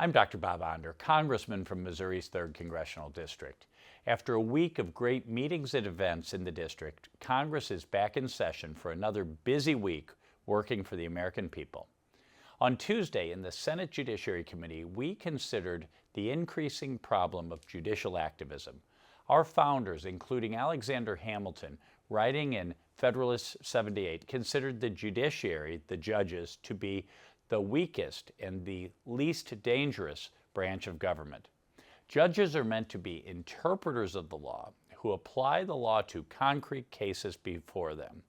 I'm Dr. Bob Onder, Congressman from Missouri's 3rd Congressional District. After a week of great meetings and events in the district, Congress is back in session for another busy week working for the American people. On Tuesday, in the Senate Judiciary Committee, we considered the increasing problem of judicial activism. Our founders, including Alexander Hamilton, writing in Federalist 78, considered the judiciary, the judges, to be the weakest and the least dangerous branch of government. Judges are meant to be interpreters of the law who apply the law to concrete cases before them.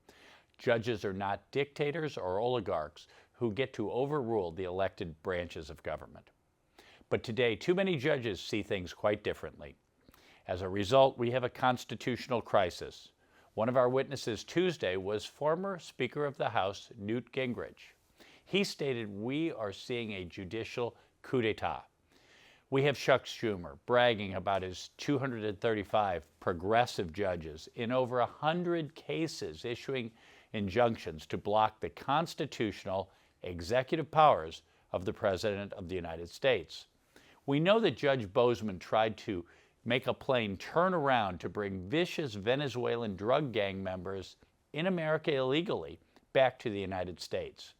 Judges are not dictators or oligarchs who get to overrule the elected branches of government. But today, too many judges see things quite differently. As a result, we have a constitutional crisis. One of our witnesses Tuesday was former Speaker of the House, Newt Gingrich. He stated, "We are seeing a judicial coup d'etat." We have Chuck Schumer bragging about his 235 progressive judges in over 100 cases issuing injunctions to block the constitutional executive powers of the President of the United States. We know that Judge Bozeman tried to make a plane turn around to bring vicious Venezuelan drug gang members in America illegally back to the United States.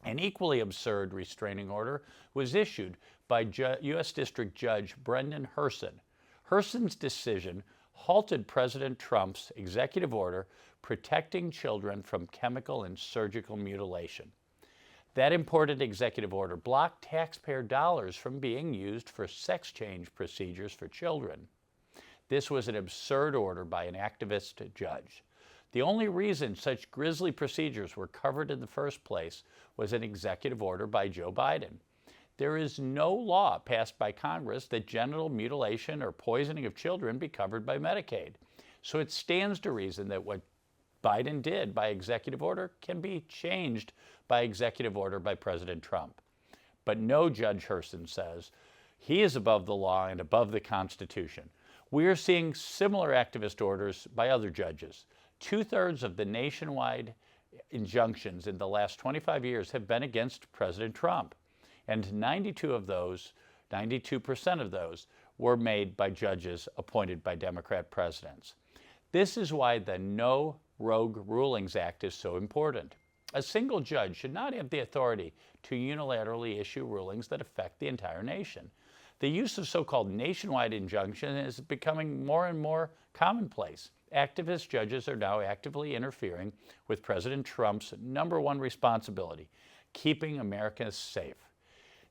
An equally absurd restraining order was issued by U.S. District Judge Brendan Herson. Herson's decision halted President Trump's executive order protecting children from chemical and surgical mutilation. That important executive order blocked taxpayer dollars from being used for sex change procedures for children. This was an absurd order by an activist judge. The only reason such grisly procedures were covered in the first place was an executive order by Joe Biden. There is no law passed by Congress that genital mutilation or poisoning of children be covered by Medicaid. So it stands to reason that what Biden did by executive order can be changed by executive order by President Trump. But no, Judge Herson says, he is above the law and above the Constitution. We are seeing similar activist orders by other judges. 2/3 of the nationwide injunctions in the last 25 years have been against President Trump, and 92% of those were made by judges appointed by Democrat presidents. This is why the No Rogue Rulings Act is so important. A single judge should not have the authority to unilaterally issue rulings that affect the entire nation. The use of so-called nationwide injunction is becoming more and more commonplace. Activist judges are now actively interfering with President Trump's #1 responsibility, keeping Americans safe.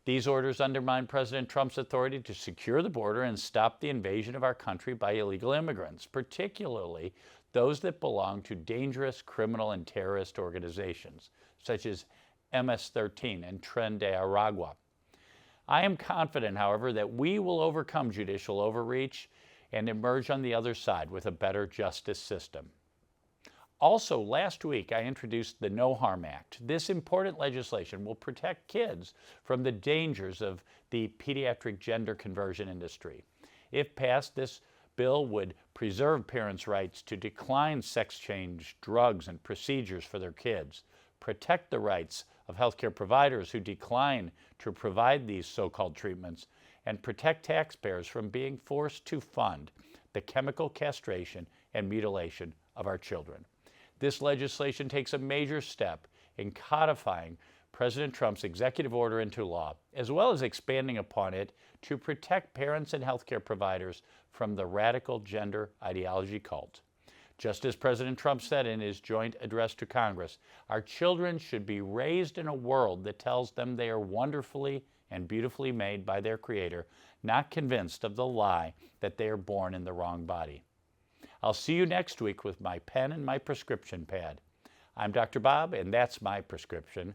These orders undermine President Trump's authority to secure the border and stop the invasion of our country by illegal immigrants, particularly those that belong to dangerous criminal and terrorist organizations, such as MS-13 and Tren de Aragua. I am confident, however, that we will overcome judicial overreach and emerge on the other side with a better justice system. Also, last week I introduced the No Harm Act. This important legislation will protect kids from the dangers of the pediatric gender conversion industry. If passed, this bill would preserve parents' rights to decline sex change drugs and procedures for their kids, protect the rights of healthcare providers who decline to provide these so-called treatments, and protect taxpayers from being forced to fund the chemical castration and mutilation of our children. This legislation takes a major step in codifying President Trump's executive order into law, as well as expanding upon it to protect parents and healthcare providers from the radical gender ideology cult. Just as President Trump said in his joint address to Congress, our children should be raised in a world that tells them they are wonderfully and beautifully made by their Creator, not convinced of the lie that they are born in the wrong body. I'll see you next week with my pen and my prescription pad. I'm Dr. Bob, and that's my prescription.